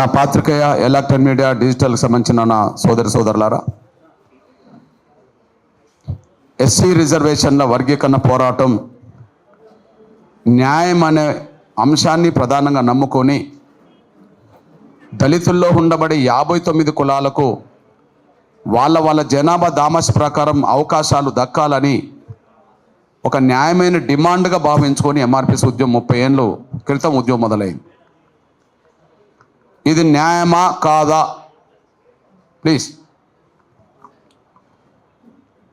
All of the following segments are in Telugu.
నా పాత్రికేయ ఎలక్ట్రానిక్ మీడియా డిజిటల్కి సంబంధించిన నా సోదరులారా, ఎస్సీ రిజర్వేషన్ల వర్గీకరణ పోరాటం న్యాయం అనే అంశాన్ని ప్రధానంగా నమ్ముకొని దళితుల్లో ఉండబడే 59 కులాలకు వాళ్ళ జనాభా దామాష ప్రకారం అవకాశాలు దక్కాలని ఒక న్యాయమైన డిమాండ్గా భావించుకొని ఎంఆర్పిఎస్ ఉద్యమం 30 ఏళ్ళు క్రితం ఉద్యమం మొదలైంది. ఇది న్యాయమా కాదా? ప్లీజ్,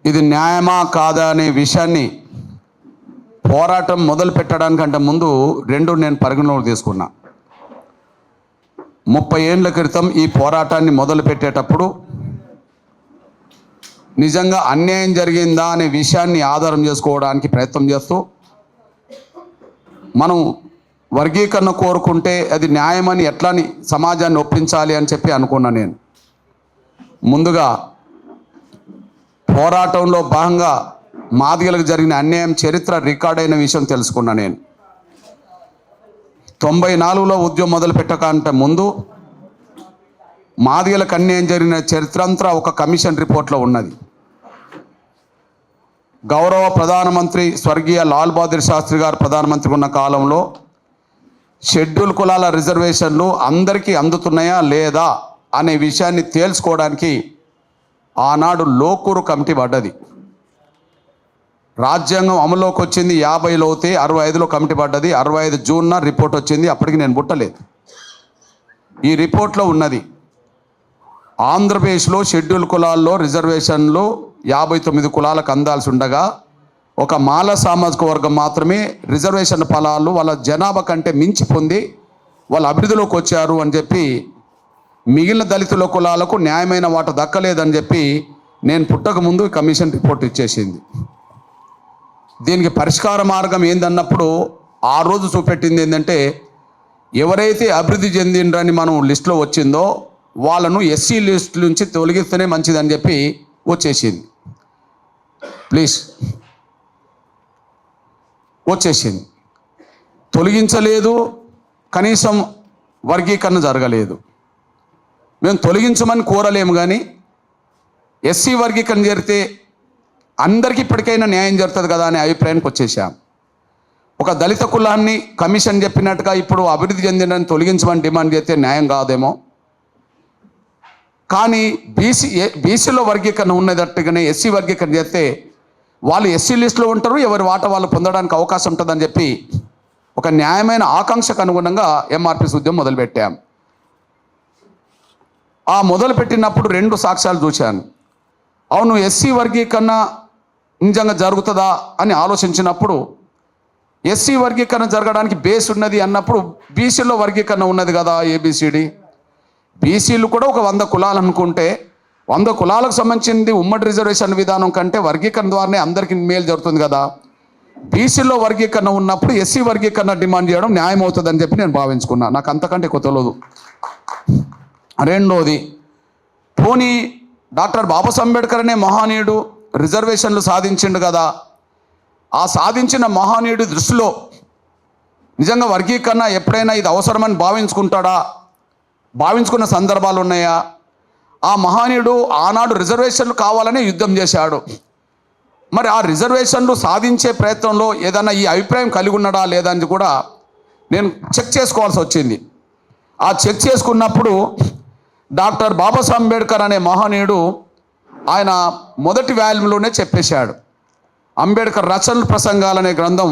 ఇది న్యాయమా కాదా అనే విషయాన్ని పోరాటం మొదలు పెట్టడానికంటే ముందు నేను పరిగణలోకి తీసుకున్నా. 30 ఏళ్ళ క్రితం ఈ పోరాటాన్ని మొదలు పెట్టేటప్పుడు నిజంగా అన్యాయం జరిగిందా అనే విషయాన్ని ఆధారం చేసుకోవడానికి ప్రయత్నం చేస్తూ, మనం వర్గీకరణ కోరుకుంటే అది న్యాయమని ఎట్లని సమాజాన్ని ఒప్పించాలి అని చెప్పి అనుకున్నా. నేను ముందుగా పోరాటంలో భాగంగా మాదిగలకు జరిగిన అన్యాయం చరిత్ర రికార్డ్ అయిన విషయం తెలుసుకున్నా. నేను 94లో ఉద్యమం మొదలు పెట్టకంటే ముందు మాదిగలకు అన్యాయం జరిగిన చరిత్ర అంతా ఒక కమిషన్ రిపోర్ట్లో ఉన్నది. గౌరవ ప్రధానమంత్రి స్వర్గీయ లాల్ బహదూర్ శాస్త్రి గారు ప్రధానమంత్రి ఉన్న కాలంలో షెడ్యూల్ కులాల రిజర్వేషన్లు అందరికీ అందుతున్నాయా లేదా అనే విషయాన్ని తేల్చుకోవడానికి ఆనాడు లోకూరు కమిటీ పడ్డది. రాజ్యాంగం అమలులోకి వచ్చింది 50లో అయితే 65లో కమిటీ పడ్డది. 65 జూన్న రిపోర్ట్ వచ్చింది. అప్పటికి నేను పుట్టలేదు. ఈ రిపోర్ట్లో ఉన్నది, ఆంధ్రప్రదేశ్లో షెడ్యూల్ కులాల్లో రిజర్వేషన్లు 59 కులాలకు అందాల్సి ఉండగా ఒక మాల సామాజిక వర్గం మాత్రమే రిజర్వేషన్ ఫలాలు వాళ్ళ జనాభా కంటే మించి పొంది వాళ్ళ అభివృద్ధిలోకి వచ్చారు అని చెప్పి మిగిలిన దళితుల కులాలకు న్యాయమైన వాట దక్కలేదని చెప్పి నేను పుట్టక ముందు కమిషన్ రిపోర్ట్ ఇచ్చేసింది. దీనికి పరిష్కార మార్గం ఏందన్నప్పుడు ఆ రోజు చూపెట్టింది ఏంటంటే, ఎవరైతే అభివృద్ధి చెందిండ్రని మనం లిస్టులో వచ్చిందో వాళ్ళను ఎస్సీ లిస్ట్ నుంచి తొలగిస్తేనే మంచిదని చెప్పి వచ్చేసింది. ప్లీజ్, వచ్చేసింది. తొలగించలేదు, కనీసం వర్గీకరణ జరగలేదు. మేము తొలగించమని కోరలేము, కానీ ఎస్సీ వర్గీకరణ జరిగితే అందరికీ ఇప్పటికైనా న్యాయం జరుగుతుంది కదా అనే అభిప్రాయానికి వచ్చేసాం. ఒక దళిత కులాన్ని కమిషన్ చెప్పినట్టుగా ఇప్పుడు అభివృద్ధి చెందినని తొలగించమని డిమాండ్ చేస్తే న్యాయం కాదేమో. కానీ బీసీలో వర్గీకరణ ఉన్నదట్టుగానే ఎస్సీ వర్గీకరణ చేస్తే వాళ్ళు ఎస్సీ లిస్టులో ఉంటారు, ఎవరి వాటా వాళ్ళు పొందడానికి అవకాశం ఉంటుందని చెప్పి ఒక న్యాయమైన ఆకాంక్షకు అనుగుణంగా ఎంఆర్పిఎస్ ఉద్యమం మొదలుపెట్టాం. ఆ మొదలుపెట్టినప్పుడు 2 సాక్ష్యాలు చూశాను. అవును, ఎస్సీ వర్గీకరణ నిజంగా జరుగుతుందా అని ఆలోచించినప్పుడు, ఎస్సీ వర్గీకరణ జరగడానికి బేస్ ఉన్నది అన్నప్పుడు బీసీలో వర్గీకరణ ఉన్నది కదా, ఏబిసిడి. బీసీలు కూడా ఒక 100 కులాలు అనుకుంటే 100 కులాలకు సంబంధించింది ఉమ్మడి రిజర్వేషన్ విధానం కంటే వర్గీకరణ ద్వారానే అందరికీ మేలు జరుగుతుంది కదా. బీసీలో వర్గీకరణ ఉన్నప్పుడు ఎస్సీ వర్గీకరణ డిమాండ్ చేయడం న్యాయం అవుతుందని చెప్పి నేను భావించుకున్నా. నాకు అంతకంటే ఎక్కువ తెలియదు. రెండోది, పోనీ డాక్టర్ బాబాసాహెబ్ అంబేద్కర్ అనే మహానీయుడు రిజర్వేషన్లు సాధించిండు కదా, ఆ సాధించిన మహానీయుడి దృష్టిలో నిజంగా వర్గీకరణ ఎప్పుడైనా ఇది అవసరమని భావించుకున్న సందర్భాలు ఉన్నాయా? ఆ మహానీయుడు ఆనాడు రిజర్వేషన్లు కావాలని యుద్ధం చేశాడు. మరి ఆ రిజర్వేషన్లు సాధించే ప్రయత్నంలో ఏదైనా ఈ అభిప్రాయం కలిగి ఉన్నాడా లేదా అని కూడా నేను చెక్ చేసుకోవాల్సి వచ్చింది. ఆ చెక్ చేసుకున్నప్పుడు డాక్టర్ బాబాసాహెబ్ అంబేద్కర్ అనే మహానీయుడు ఆయన మొదటి వాల్యూమ్లోనే చెప్పేశాడు. అంబేద్కర్ రచనలు ప్రసంగాలనే గ్రంథం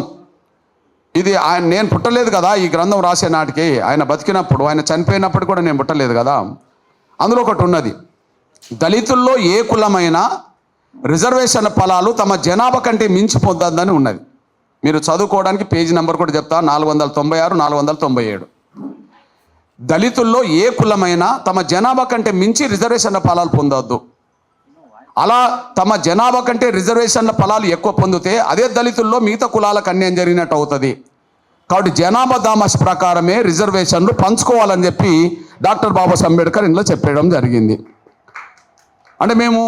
ఇది. నేను పుట్టలేదు కదా ఈ గ్రంథం రాసే నాటికి, ఆయన బతికినప్పుడు, ఆయన చనిపోయినప్పుడు కూడా నేను పుట్టలేదు కదా. అందులో ఒకటి ఉన్నది, దళితుల్లో ఏ కులమైనా రిజర్వేషన్ ఫలాలు తమ జనాభా కంటే మించి పొందని ఉన్నది. మీరు చదువుకోవడానికి పేజీ నెంబర్ కూడా చెప్తా, 496, 497. దళితుల్లో ఏ కులమైనా తమ జనాభా కంటే మించి రిజర్వేషన్ల ఫలాలు పొందవద్దు. అలా తమ జనాభా కంటే రిజర్వేషన్ల ఫలాలు ఎక్కువ పొందితే అదే దళితుల్లో మిగతా కులాలకు అన్యాయం జరిగినట్టు అవుతుంది. కాబట్టి జనాభా దామాష ప్రకారమే రిజర్వేషన్లు పంచుకోవాలని చెప్పి డాక్టర్ బాబాసాహెబ్ అంబేద్కర్ ఇందులో చెప్పడం జరిగింది. అంటే మేము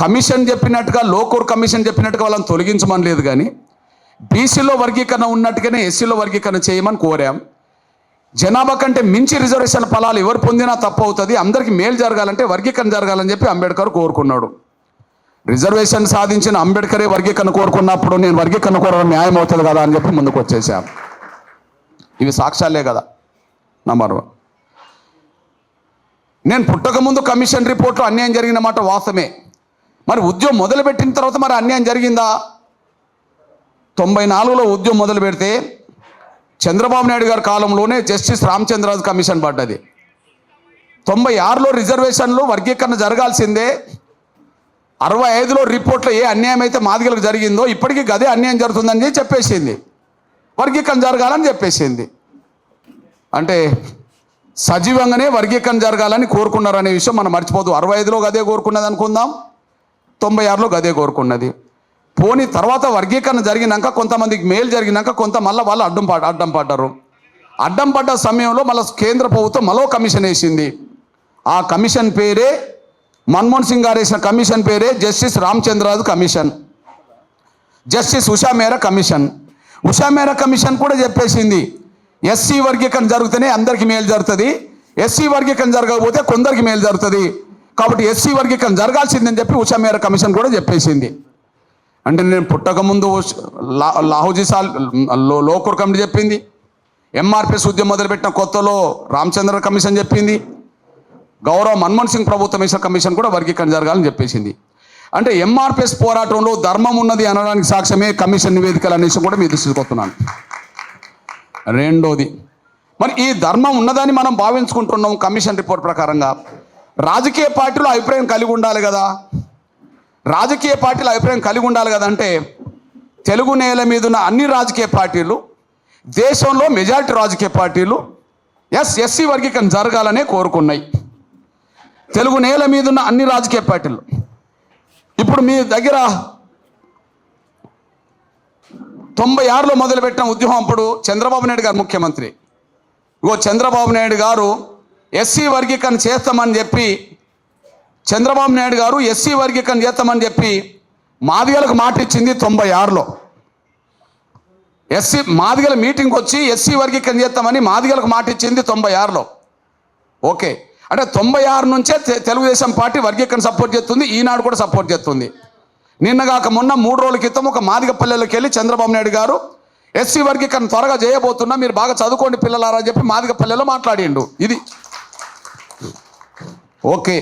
కమిషన్ చెప్పినట్టుగా, లోకూర్ కమిషన్ చెప్పినట్టుగా వాళ్ళని తొలగించమని లేదు, కానీ బీసీలో వర్గీకరణ ఉన్నట్టుగానే ఎస్సీలో వర్గీకరణ చేయమని కోరాం. జనాభా కంటే మించి రిజర్వేషన్ ఫలాలు ఎవరు పొందినా తప్పు అవుతుంది, అందరికీ మేలు జరగాలంటే వర్గీకరణ జరగాలని చెప్పి అంబేద్కర్ కోరుకున్నాడు. రిజర్వేషన్ సాధించిన అంబేద్కరే వర్గీకరణ కోరుకున్నప్పుడు నేను వర్గీకరణ కోరడం న్యాయం అవుతుంది కదా అని చెప్పి ముందుకు వచ్చేసాను. ఇవి సాక్ష్యాలే కదా. నంబర్ 1, నేను పుట్టకముందు కమిషన్ రిపోర్ట్లో అన్యాయం జరిగిన మాట వాస్తవమే. మరి ఉద్యమం మొదలుపెట్టిన తర్వాత మరి అన్యాయం జరిగిందా? 94లో ఉద్యమం మొదలు పెడితే చంద్రబాబు నాయుడు గారి కాలంలోనే జస్టిస్ రామచంద్రరాజు కమిషన్ పడ్డది. 96లో రిజర్వేషన్లు వర్గీకరణ జరగాల్సిందే. 65లో రిపోర్ట్లో ఏ అన్యాయం అయితే మాదిగలకు జరిగిందో ఇప్పటికీ గదే అన్యాయం జరుగుతుందని చెప్పేసింది. వర్గీకరణ జరగాలని చెప్పేసింది. అంటే సజీవంగానే వర్గీకరణ జరగాలని కోరుకున్నారనే విషయం మనం మర్చిపోదు. 65లో గదే కోరుకున్నది అనుకుందాం, 96లో గదే కోరుకున్నది. పోనీ తర్వాత వర్గీకరణ జరిగినాక కొంతమందికి మేలు జరిగినాక కొంత మళ్ళీ వాళ్ళు అడ్డం పడ్డారు. అడ్డం పడ్డ సమయంలో మళ్ళీ కేంద్ర ప్రభుత్వం మరో కమిషన్ వేసింది. ఆ కమిషన్ పేరే మన్మోహన్ సింగ్ గారు వేసిన కమిషన్ పేరే justice Ramachandra Raju commission, justice Usha మేరా కమిషన్. ఉషా మేరా కమిషన్ కూడా చెప్పేసింది ఎస్సీ వర్గీకరణ జరిగితేనే అందరికీ మేలు జరుగుతుంది, ఎస్సీ వర్గీకరణ జరగకపోతే కొందరికి మేలు జరుగుతుంది, కాబట్టి ఎస్సీ వర్గీకరణ జరగాల్సిందని చెప్పి ఉషా మేరా కమిషన్ కూడా చెప్పేసింది. అంటే నేను పుట్టకముందు లాహోజీ లోకూర్ కమిటీ చెప్పింది, ఎంఆర్పిఎస్ ఉద్యమం మొదలుపెట్టిన కొత్తలో రామచంద్ర కమిషన్ చెప్పింది, గౌరవ మన్మోహన్ సింగ్ ప్రభుత్వం వేసిన కమిషన్ కూడా వర్గీకరణ జరగాలని చెప్పేసింది. అంటే ఎంఆర్పిఎస్ పోరాటంలో ధర్మం ఉన్నది అనడానికి సాక్ష్యమే కమిషన్ నివేదికలు అనేసి కూడా మీ దృష్టికి వస్తున్నాను. రెండోది, మరి ఈ ధర్మం ఉన్నదని మనం భావించుకుంటున్నాం కమిషన్ రిపోర్ట్ ప్రకారంగా. రాజకీయ పార్టీలు అభిప్రాయం కలిగి ఉండాలి కదా, రాజకీయ పార్టీల అభిప్రాయం కలిగి ఉండాలి కదా. అంటే తెలుగు నేల మీద ఉన్న అన్ని రాజకీయ పార్టీలు, దేశంలో మెజారిటీ రాజకీయ పార్టీలు ఎస్సీ వర్గీకరణ జరగాలనే కోరుకున్నాయి. తెలుగు నేల మీద ఉన్న అన్ని రాజకీయ పార్టీలు. ఇప్పుడు మీ దగ్గర 96లో మొదలుపెట్టిన ఉద్యమం అప్పుడు చంద్రబాబు నాయుడు గారు ముఖ్యమంత్రి. చంద్రబాబు నాయుడు గారు ఎస్సీ వర్గీకరణ చేస్తామని చెప్పి చంద్రబాబు నాయుడు గారు ఎస్సీ వర్గీకరణ చేస్తామని చెప్పి మాదిగలకు మాట ఇచ్చింది 96లో. ఎస్సీ మాదిగల మీటింగ్కి వచ్చి ఎస్సీ వర్గీకరణ చేస్తామని మాదిగలకు మాట ఇచ్చింది 96లో. ఓకే, అంటే 96 నుంచే తెలుగుదేశం పార్టీ వర్గీకరణ సపోర్ట్ చేస్తుంది, ఈనాడు కూడా సపోర్ట్ చేస్తుంది. నిన్నగాక మొన్న 3 రోజుల క్రితం ఒక మాదిగ పల్లెలకు వెళ్ళి చంద్రబాబు నాయుడు గారు ఎస్సీ వర్గీకరణ త్వరగా చేయబోతున్నా, మీరు బాగా చదువుకోండి పిల్లలారా అని చెప్పి మాదిగ పల్లెలో మాట్లాడిండు. ఇది ఓకే.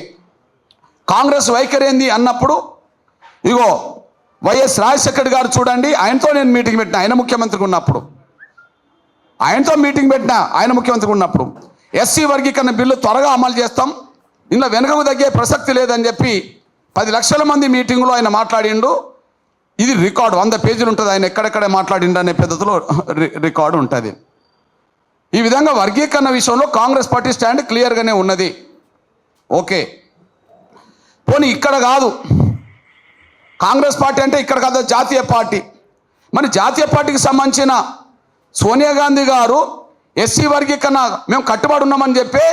కాంగ్రెస్ వైఖరి ఏంది అన్నప్పుడు వైఎస్ రాజశేఖర్ గారు చూడండి, ఆయనతో నేను మీటింగ్ పెట్టిన, ఆయన ముఖ్యమంత్రిగా ఉన్నప్పుడు ఆయనతో మీటింగ్ పెట్టిన, ఆయన ముఖ్యమంత్రిగా ఉన్నప్పుడు ఎస్సీ వర్గీకరణ బిల్లు త్వరగా అమలు చేస్తాం, ఇందులో వెనుకకు తగ్గే ప్రసక్తి లేదని చెప్పి 10 లక్షల మంది మీటింగ్లో ఆయన మాట్లాడిండు. ఇది రికార్డు, 100 పేజీలు ఉంటుంది, ఆయన ఎక్కడెక్కడ మాట్లాడిండు అనే పద్ధతిలో రికార్డు ఉంటుంది. ఈ విధంగా వర్గీకరణ విషయంలో కాంగ్రెస్ పార్టీ స్టాండ్ క్లియర్గానే ఉన్నది. ఓకే, పోనీ ఇక్కడ కాదు, కాంగ్రెస్ పార్టీ అంటే ఇక్కడ కాదు, జాతీయ పార్టీ. మరి జాతీయ పార్టీకి సంబంధించిన సోనియా గాంధీ గారు ఎస్సీ వర్గీకరణ మేము కట్టుబడి ఉన్నామని చెప్పి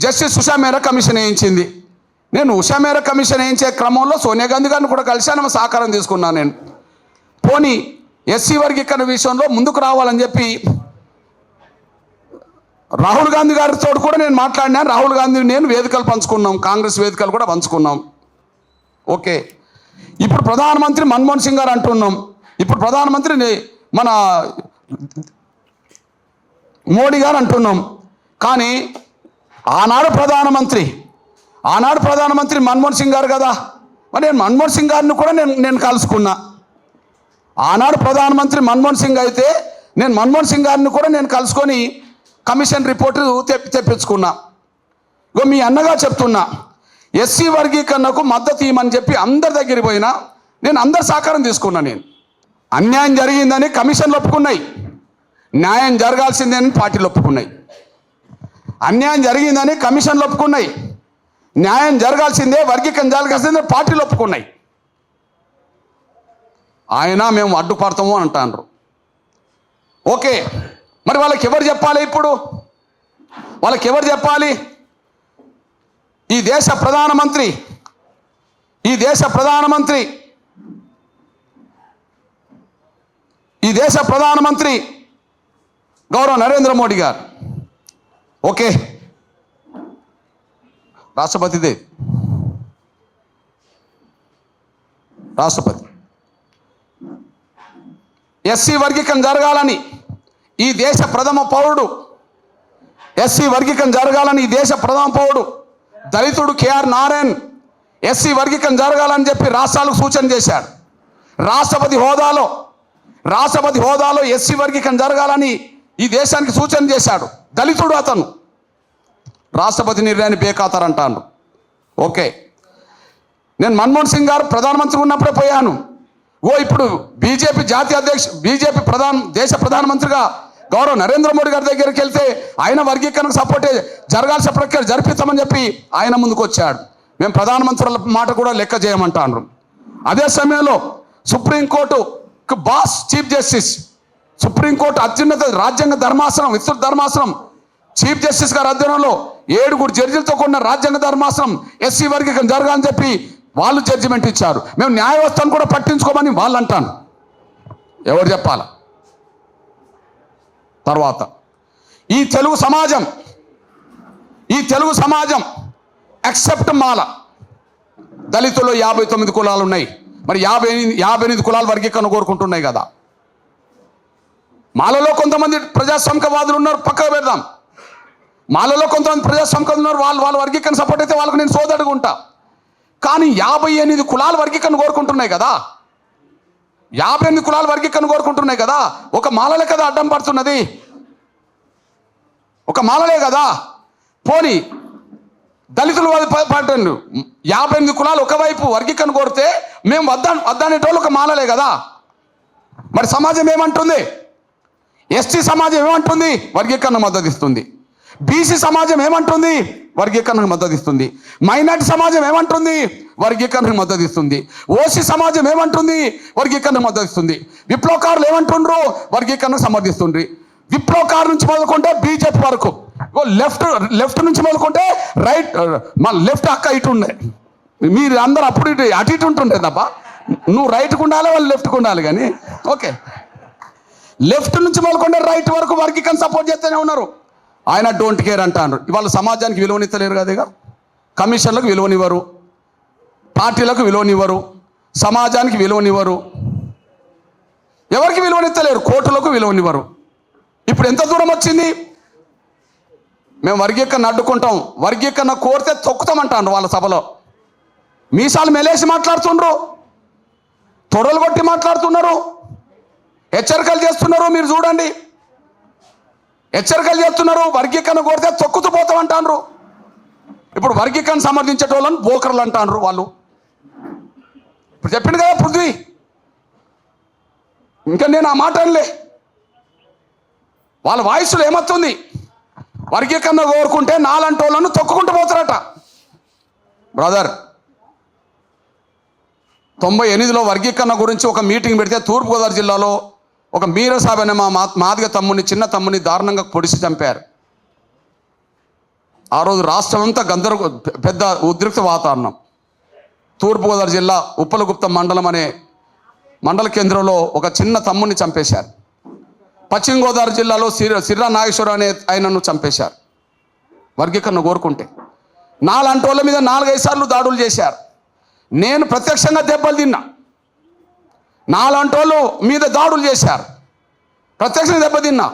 జస్టిస్ ఉషా మేరా కమిషన్ వేయించింది. నేను ఉషా మేరా కమిషన్ వేయించే క్రమంలో సోనియా గాంధీ గారిని కూడా కలిశాను, సహకారం తీసుకున్నాను నేను. పోనీ ఎస్సీ వర్గీకరణ విషయంలో ముందుకు రావాలని చెప్పి రాహుల్ గాంధీ గారితో కూడా నేను మాట్లాడినాను. రాహుల్ గాంధీ నేను వేదికలు పంచుకున్నాం, కాంగ్రెస్ వేదికలు కూడా పంచుకున్నాం. ఓకే, ఇప్పుడు ప్రధానమంత్రి మన్మోహన్ సింగ్ గారు అంటున్నాం, ఇప్పుడు ప్రధానమంత్రి మన మోడీ గారు అంటున్నాం. కానీ ఆనాడు ప్రధానమంత్రి మన్మోహన్ సింగ్ గారు కదా. మరి నేను మన్మోహన్ సింగ్ గారిని కూడా నేను కలుసుకున్నా. ఆనాడు ప్రధానమంత్రి మన్మోహన్ సింగ్ అయితే నేను మన్మోహన్ సింగ్ గారిని కూడా నేను కలుసుకొని కమిషన్ రిపోర్టు తెప్పించుకున్నా. మీ అన్నగా చెప్తున్నా, ఎస్సీ వర్గీకరణకు మద్దతు ఇవ్వమని చెప్పి అందరి దగ్గరికి పోయినా నేను అందరి సహకారం తీసుకున్నా. నేను అన్యాయం జరిగిందని కమిషన్లు ఒప్పుకున్నాయి, న్యాయం జరగాల్సిందే అని పార్టీలు ఒప్పుకున్నాయి. అన్యాయం జరిగిందని కమిషన్లు ఒప్పుకున్నాయి, న్యాయం జరగాల్సిందే వర్గీకరణ జరగాల్సిందే పార్టీలు ఒప్పుకున్నాయి. ఆయన మేము అడ్డుపడతాము అని అంటారు. ఓకే, మరి వాళ్ళకి ఎవరు చెప్పాలి? ఇప్పుడు వాళ్ళకి ఎవరు చెప్పాలి? ఈ దేశ ప్రధానమంత్రి గౌరవ నరేంద్ర మోడీ గారు ఓకే, రాష్ట్రపతిదే, రాష్ట్రపతి ఎస్సీ వర్గీకరణ జరగాలని ఈ దేశ ప్రథమ పౌరుడు, ఎస్సీ వర్గీకరణ జరగాలని ఈ దేశ ప్రథమ పౌరుడు దళితుడు కేఆర్ నారాయణ్ ఎస్సీ వర్గీకరణ జరగాలని చెప్పి రాష్ట్రాలకు సూచన చేశాడు. రాష్ట్రపతి హోదాలో ఎస్సీ వర్గీకరణ జరగాలని ఈ దేశానికి సూచన చేశాడు. దళితుడు అతను. రాష్ట్రపతి నిర్ణయాన్ని బేఖాతరంటాను. ఓకే, నేను మన్మోహన్ సింగ్ గారు ప్రధానమంత్రి ఉన్నప్పుడే పోయాను. ఇప్పుడు బీజేపీ జాతీయ దేశ ప్రధానమంత్రిగా గౌరవ నరేంద్ర మోడీ గారి దగ్గరికి వెళ్తే ఆయన వర్గీకరణకు సపోర్ట్ జరగాల్సిన ప్రక్రియ జరిపిస్తామని చెప్పి ఆయన ముందుకు వచ్చాడు. మేము ప్రధానమంత్రుల మాట కూడా లెక్క చేయమంటాను. అదే సమయంలో సుప్రీంకోర్టుకు బాస్ చీఫ్ జస్టిస్, సుప్రీంకోర్టు అత్యున్నత రాజ్యాంగ ధర్మాసనం, విస్తృత ధర్మాసనం చీఫ్ జస్టిస్ గారి అధ్యయనంలో 7 జడ్జిలతో కూడిన రాజ్యాంగ ధర్మాసనం ఎస్సీ వర్గీకరణ జరగాలని చెప్పి వాళ్ళు జడ్జిమెంట్ ఇచ్చారు. మేము న్యాయ వ్యవస్థను కూడా పట్టించుకోమని వాళ్ళు అంటాను. ఎవరు చెప్పాలి? తర్వాత ఈ తెలుగు సమాజం ఎక్సెప్ట్ మాల, దళితుల్లో 59 కులాలు ఉన్నాయి. మరి 58 కులాలు వర్గీకరణ కోరుకుంటున్నాయి కదా. మాలలో కొంతమంది ప్రజాస్వామికవాదులు ఉన్నారు, పక్కకు పెడదాం. మాలలో కొంతమంది ప్రజాస్వామికవాదులు ఉన్నారు, వాళ్ళు వర్గీకరణ సపోర్ట్ అయితే వాళ్ళకు నేను సోదరుడుగా ఉంటా. కానీ 58 కులాలు వర్గీకరణ కోరుకుంటున్నాయి కదా. 58 కులాలు వర్గీకరణ కోరుకుంటున్నాయి కదా. ఒక మాలలే కదా అడ్డం పడుతున్నది, ఒక మాలలే కదా. పోనీ దళితులు 58 కులాలు ఒకవైపు వర్గీకరణ కోరితే మేము వద్దనేటోళ్ళు ఒక మాలలే కదా. మరి సమాజం ఏమంటుంది? ఎస్టీ సమాజం ఏమంటుంది? వర్గీకరణ మద్దతు ఇస్తుంది. బీసీ సమాజం ఏమంటుంది? వర్గీకరణకు మద్దతు ఇస్తుంది. మైనార్టీ సమాజం ఏమంటుంది? వర్గీకరణకు మద్దతు ఇస్తుంది. ఓసీ సమాజం ఏమంటుంది? వర్గీకరణకు మద్దతు ఇస్తుంది. విప్లవకారులు ఏమంటుండ్రు? వర్గీకరణకు సమర్థిస్తుండ్రి. విప్లవకారు నుంచి మొదలుకుంటే బీజేపీ వరకు, లెఫ్ట్ నుంచి మొదలుకుంటే రైట్, మా లెఫ్ట్ అక్క ఇటు ఉండే, మీరు అందరూ అప్పుడు అటు ఇటు ఉంటుండే తప్ప నువ్వు రైట్కు ఉండాలి, వాళ్ళు లెఫ్ట్కు ఉండాలి. కానీ ఓకే, లెఫ్ట్ నుంచి మొదలుకుంటే రైట్ వరకు వర్గీకరణ సపోర్ట్ చేస్తూనే ఉన్నారు. ఆయన డోంట్ కేర్ అంటారు. ఇవాళ సమాజానికి విలువనిత్తలేరు కదా. కమిషన్లకు విలువనివ్వరు, పార్టీలకు విలువనివ్వరు, సమాజానికి విలువనివ్వరు, ఎవరికి విలువనిత్తలేరు, కోర్టులకు విలువనివ్వరు. ఇప్పుడు ఎంత దూరం వచ్చింది? మేము వర్గీకరణ అడ్డుకుంటాం, వర్గీకరణ కోరితే తొక్కుతామంటాను. వాళ్ళ సభలో మీసాలు మెలేసి మాట్లాడుతుండ్రు, తొడలు కొట్టి మాట్లాడుతున్నారు, హెచ్చరికలు చేస్తున్నారు. మీరు చూడండి, హెచ్చరికలు చేస్తున్నారు. వర్గీకరణ కోరితే తొక్కుతూ పోతామంటారు. ఇప్పుడు వర్గీకరణ సమర్థించేటోళ్ళని బోకర్లు అంటారు వాళ్ళు. ఇప్పుడు చెప్పింది కదా పృథ్వీ, ఇంకా నేను ఆ మాట అనలే. వాళ్ళ వాయిస్లో ఏమవుతుంది? వర్గీకరణ కోరుకుంటే నాలంటోళ్ళను తొక్కుకుంటూ పోతారట. బ్రదర్, 98లో వర్గీకరణ గురించి ఒక మీటింగ్ పెడితే తూర్పుగోదావరి జిల్లాలో ఒక మీరసాబ్ అనే మా మాదిగ తమ్ముని, చిన్న తమ్ముని దారుణంగా పొడిచి చంపారు. ఆ రోజు రాష్ట్రం అంతా పెద్ద ఉద్రిక్త వాతావరణం. తూర్పుగోదావరి జిల్లా ఉప్పలగుప్త మండలం అనే మండల కేంద్రంలో ఒక చిన్న తమ్ముని చంపేశారు. పశ్చిమ గోదావరి జిల్లాలో సిర్రా నాగేశ్వరరావు అనే ఆయనను చంపేశారు వర్గీకరణ కోరుకుంటే. నాలాంటి వాళ్ళ మీద 4-5 సార్లు దాడులు చేశారు. నేను ప్రత్యక్షంగా దెబ్బలు తిన్నా. నాలాంటి వాళ్ళు మీద దాడులు చేశారు, ప్రత్యక్షంగా దెబ్బతిన్నా.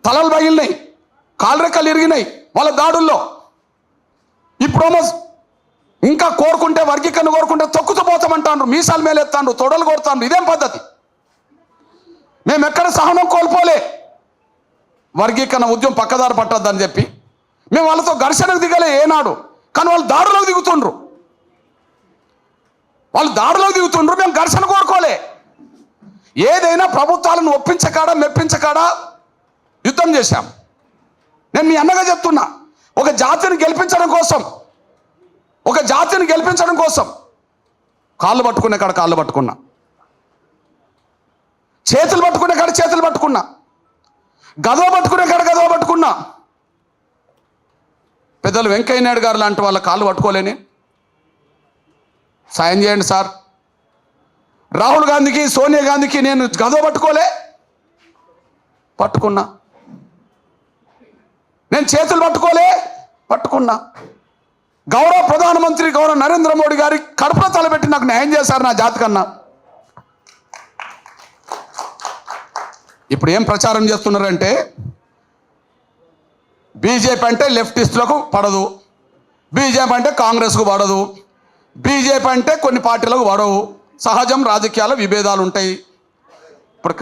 తలలు పగిలినాయి, కాళ్ళరెక్కలు ఇరిగినాయి వాళ్ళ దాడుల్లో. ఇప్పుడు ఇంకా కోరుకుంటే వర్గీకరణ కోరుకుంటే తొక్కుతూ పోతామంటాను, మీసాల ಮೇಲೆ ఎత్తాను, తొడలు కొడతాను. ఇదేం పద్ధతి? మేము ఎక్కడ సహనం కోల్పోలే. వర్గీకరణ ఉద్యమం పక్కదారి పట్టద్దని చెప్పి మేము వాళ్ళతో ఘర్షణకు దిగలే ఏనాడు. కానీ వాళ్ళు దాడులోకి దిగుతుండ్రు, మేము ఘర్షణ కోరుకోలే. ఏదైనా ప్రభుత్వాలను ఒప్పించకాడా మెప్పించకాడా యుద్ధం చేశాం. నేను మీ అన్నగా చెప్తున్నా, ఒక జాతిని గెలిపించడం కోసం కాళ్ళు పట్టుకునే కాడ కాళ్ళు పట్టుకున్నా, చేతులు పట్టుకునే కాడ చేతులు పట్టుకున్నా, గదవ పట్టుకునే కాడ గదవ పట్టుకున్నా. పెద్దలు వెంకయ్య నాయుడు గారు లాంటి వాళ్ళ కాళ్ళు పట్టుకోలేని. సాయం చేయండి సార్. రాహుల్ గాంధీకి, సోనియా గాంధీకి నేను గదవ పట్టుకున్నా. నేను చేతులు పట్టుకున్నా. గౌరవ ప్రధానమంత్రి గౌరవ నరేంద్ర మోడీ గారి కడుపులో తలపెట్టి నాకు న్యాయం చేశారు నా జాతి కన్నా. ఇప్పుడు ఏం ప్రచారం చేస్తున్నారంటే బీజేపీ అంటే లెఫ్టిస్టులకు పడదు, బీజేపీ అంటే కాంగ్రెస్కు పడదు, బీజేపీ అంటే కొన్ని పార్టీలకు పడవు, సహజం, రాజకీయాల విభేదాలు ఉంటాయి. ఇప్పుడు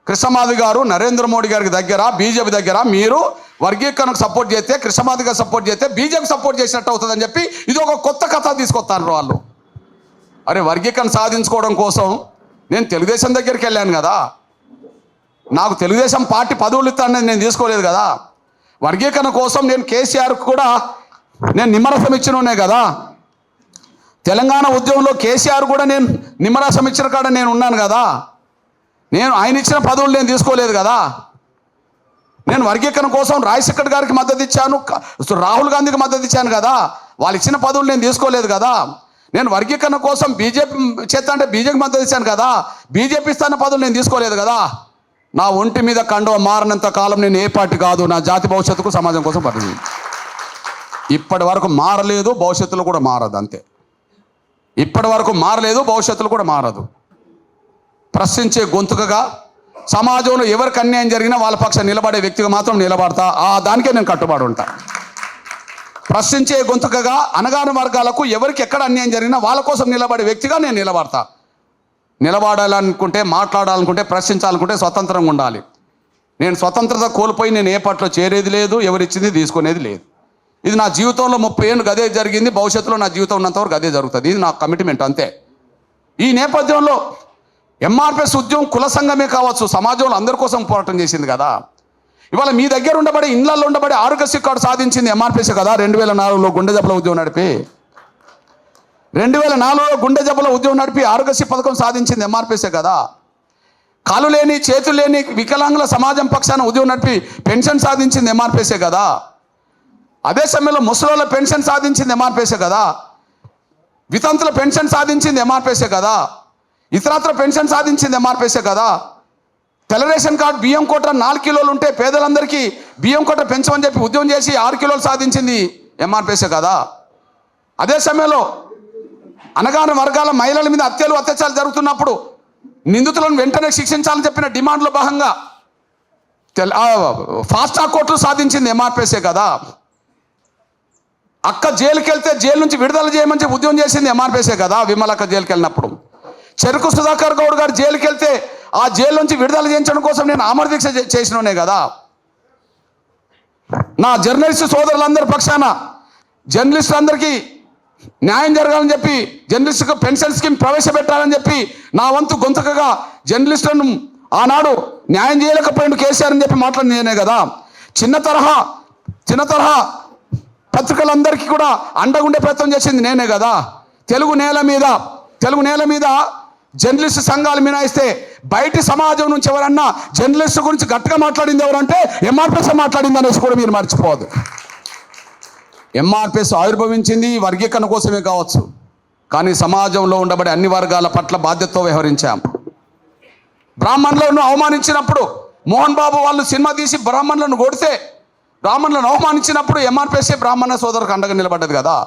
కృష్ణమాది గారు నరేంద్ర మోడీ గారికి దగ్గర, బీజేపీ దగ్గర మీరు వర్గీకరణకు సపోర్ట్ చేస్తే, కృష్ణమాది గారు సపోర్ట్ చేస్తే బీజేపీ సపోర్ట్ చేసినట్టు అవుతుందని చెప్పి ఇది ఒక కొత్త కథ తీసుకొస్తారు వాళ్ళు. అరే వర్గీకరణ సాధించుకోవడం కోసం నేను తెలుగుదేశం దగ్గరికి వెళ్ళాను కదా, నాకు తెలుగుదేశం పార్టీ పదవులు ఇస్తానని నేను తీసుకోలేదు కదా. వర్గీకరణ కోసం నేను కేసీఆర్కు కూడా నేను నిమ్మరసం ఇచ్చినోనే కదా. తెలంగాణ ఉద్యమంలో కేసీఆర్ కూడా నేను నిమ్మరసం ఇచ్చిన కాడ నేను ఉన్నాను కదా. నేను ఆయన ఇచ్చిన పదవులు నేను తీసుకోలేదు కదా. నేను వర్గీకరణ కోసం రాజశేఖర్ గారికి మద్దతు ఇచ్చాను, రాహుల్ గాంధీకి మద్దతు ఇచ్చాను కదా. వాళ్ళు ఇచ్చిన పదవులు నేను తీసుకోలేదు కదా. నేను వర్గీకరణ కోసం బీజేపీ చేస్తా అంటే బీజేపీ మద్దతు ఇచ్చాను కదా. బీజేపీ ఇస్తున్న పదవులు నేను తీసుకోలేదు కదా. నా ఒంటి మీద కండువ మారినంత కాలం నేను ఏ పార్టీ కాదు, నా జాతి భవిష్యత్తుకు సమాజం కోసం పడుతుంది. ఇప్పటి వరకు మారలేదు, భవిష్యత్తులో కూడా మారదు. అంతే, ఇప్పటి వరకు మారలేదు, భవిష్యత్తులో కూడా మారదు. ప్రశ్నించే గొంతుకగా సమాజంలో ఎవరికి అన్యాయం జరిగినా వాళ్ళ పక్షం నిలబడే వ్యక్తిగా మాత్రం నిలబడతా. దానికే నేను కట్టుబడి ఉంటా. ప్రశ్నించే గొంతుకగా అనగాని వర్గాలకు ఎవరికి ఎక్కడ అన్యాయం జరిగినా వాళ్ళ కోసం నిలబడే వ్యక్తిగా నేను నిలబడతా. నిలబడాలనుకుంటే, మాట్లాడాలనుకుంటే, ప్రశ్నించాలనుకుంటే స్వతంత్రంగా ఉండాలి. నేను స్వతంత్రత కోల్పోయి నేను ఏ పార్టీలో చేరేది లేదు, ఎవరిచ్చింది తీసుకునేది లేదు. ఇది నా జీవితంలో 30 ఏళ్ళు అదే జరిగింది, భవిష్యత్తులో నా జీవితం ఉన్నంతవరకు అదే జరుగుతుంది. ఇది నా కమిట్మెంట్ అంతే. ఈ నేపథ్యంలో ఎంఆర్పిఎస్ ఉద్యమం కుల సంఘమే కావచ్చు, సమాజంలో అందరి కోసం పోరాటం చేసింది కదా. ఇవాళ మీ దగ్గర ఉండబడి, ఇళ్లలో ఉండబడి ఆరోగ్యశ్రీ కార్డు సాధించింది ఎంఆర్పిఎస్ కదా. 2004లో గుండె జబ్బుల ఉద్యమం నడిపి 2004లో గుండె జబ్బుల ఉద్యమం నడిపి ఆరోగ్యశ్రీ పథకం సాధించింది ఎంఆర్పిఎస్ఏ కదా. కాలు లేని చేతులు లేని వికలాంగుల సమాజం పక్షాన ఉద్యమం నడిపి పెన్షన్ సాధించింది ఎంఆర్పిఎస్ఏ కదా. అదే సమయంలో ముసలోళ్ళ పెన్షన్ సాధించింది ఎంఆర్పిఎస్ఏ కదా. వితంతుల పెన్షన్ సాధించింది ఎంఆర్పిఎస్ఏ కదా. ఇతరత్ర పెన్షన్ సాధించింది ఎంఆర్పిఎస్ఏ కదా. తెల్ల రేషన్ కార్డు బియ్యం కోట 4 కిలోలు ఉంటే పేదలందరికీ బియ్యం కోట పెంచమని చెప్పి ఉద్యమం చేసి 6 కిలోలు సాధించింది ఎంఆర్పిఎస్ఏ కదా. అదే సమయంలో అనగాని వర్గాల మహిళల మీద అత్యాచారాలు జరుగుతున్నప్పుడు నిందితులను వెంటనే శిక్షించాలని చెప్పిన డిమాండ్లో భాగంగా ఫాస్ట్ ట్రాక్ కోర్టులు సాధించింది ఎంఆర్పిఎస్ఏ కదా. అక్క జైలుకి వెళ్తే జైలు నుంచి విడుదల చేయమని చెప్పి ఉద్యమం చేసింది ఎంఆర్పిఎస్ఏ కదా. విమలక్క జైలుకి వెళ్ళినప్పుడు చెరుకు సుధాకర్ గౌడ్ గారు జైలుకి వెళ్తే ఆ జైలు నుంచి విడుదల చేయించడం కోసం నేను అమర దీక్ష చేసినోనే కదా. నా జర్నలిస్టు సోదరులందరి పక్షాన జర్నలిస్టులందరికీ న్యాయం జరగాలని చెప్పి జర్నలిస్టుకు పెన్షన్ స్కీమ్ ప్రవేశపెట్టాలని చెప్పి నా వంతు గొంతుకగా జర్నలిస్టులను ఆనాడు న్యాయం చేయలేకపోయిండు కేసీఆర్ అని చెప్పి మాట్లాడి నేనే కదా. చిన్న తరహా పత్రికలందరికీ కూడా అండగుండే ప్రయత్నం చేసింది నేనే కదా. తెలుగు నేల మీద జర్నలిస్టు సంఘాలు మినాయిస్తే బయటి సమాజం నుంచి ఎవరన్నా జర్నలిస్టు గురించి గట్టిగా మాట్లాడింది ఎవరంటే ఎంఆర్పిఎస్ మాట్లాడింది అనేసి కూడా మీరు మర్చిపోవద్దు. ఎంఆర్పిఎస్ ఆవిర్భవించింది వర్గీకరణ కోసమే కావచ్చు, కానీ సమాజంలో ఉండబడే అన్ని వర్గాల పట్ల బాధ్యతతో వ్యవహరించాం. బ్రాహ్మణులను అవమానించినప్పుడు మోహన్ బాబు వాళ్ళు సినిమా తీసి బ్రాహ్మణులను కొడితే, బ్రాహ్మణులను అవమానించినప్పుడు ఎంఆర్పిఎస్ఏ బ్రాహ్మణ సోదరులకు అండగా నిలబడ్డది కదా.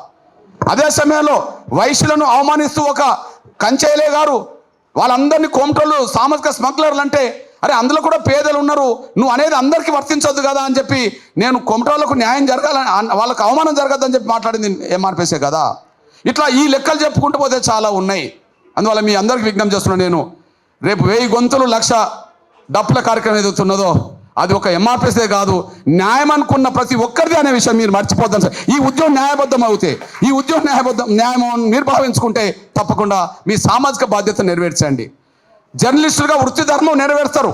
అదే సమయంలో వైశ్యులను అవమానిస్తూ ఒక కంచైలే గారు వాళ్ళందరినీ కోమటోళ్ళు సామాజిక స్మగ్లర్లు అంటే, అరే అందులో కూడా పేదలు ఉన్నారు, నువ్వు అనేది అందరికీ వర్తించొద్దు కదా అని చెప్పి నేను కోమటోళ్ళకు న్యాయం జరగాలని, వాళ్ళకు అవమానం జరగద్దని చెప్పి మాట్లాడింది ఎంఆర్పిఎస్ఏ కదా. ఇట్లా ఈ లెక్కలు చెప్పుకుంటూ పోతే చాలా ఉన్నాయి. అందువల్ల మీ అందరికీ విజ్ఞప్తి చేస్తున్నాను, నేను రేపు 1000 గొంతులు 1,00,000 డప్పుల కార్యక్రమం ఏదవుతున్నదో అది ఒక ఎంఆర్పిఎస్ఏ కాదు, న్యాయం అనుకున్న ప్రతి ఒక్కరిది అనే విషయం మీరు మర్చిపోద్దాం సార్. ఈ ఉద్యమం న్యాయబద్ధం అవుతే, ఈ ఉద్యమం న్యాయం మీరు భావించుకుంటే తప్పకుండా మీ సామాజిక బాధ్యత నెరవేర్చండి. జర్నలిస్టులుగా వృత్తి ధర్మం నెరవేరుస్తారు,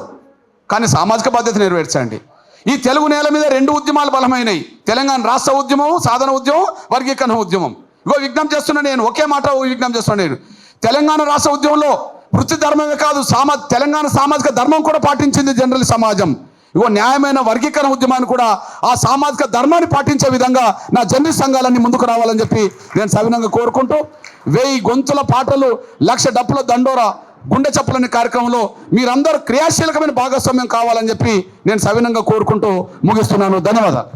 కానీ సామాజిక బాధ్యత నెరవేర్చండి. ఈ తెలుగు నేల మీద 2 ఉద్యమాలు బలమైనవి, తెలంగాణ రాష్ట్ర ఉద్యమం, సాధన ఉద్యమం, వర్గీకరణ ఉద్యమం. విజ్ఞప్తి చేస్తున్నా నేను, ఒకే మాట విజ్ఞప్తి చేస్తున్నా నేను. తెలంగాణ రాష్ట్ర ఉద్యమంలో వృత్తి ధర్మమే కాదు, తెలంగాణ సామాజిక ధర్మం కూడా పాటించింది జనరల్ సమాజం. న్యాయమైన వర్గీకరణ ఉద్యమాన్ని కూడా ఆ సామాజిక ధర్మాన్ని పాటించే విధంగా నా జర్నలిస్ట్ సంఘాలన్నీ ముందుకు రావాలని చెప్పి నేను సవినంగా కోరుకుంటూ, 1000 గొంతుల పాటలు 1,00,000 డప్పుల దండోరా గుండె చప్పులనే కార్యక్రమంలో మీరందరూ క్రియాశీలకమైన భాగస్వామ్యం కావాలని చెప్పి నేను సవినంగా కోరుకుంటూ ముగిస్తున్నాను. ధన్యవాదాలు.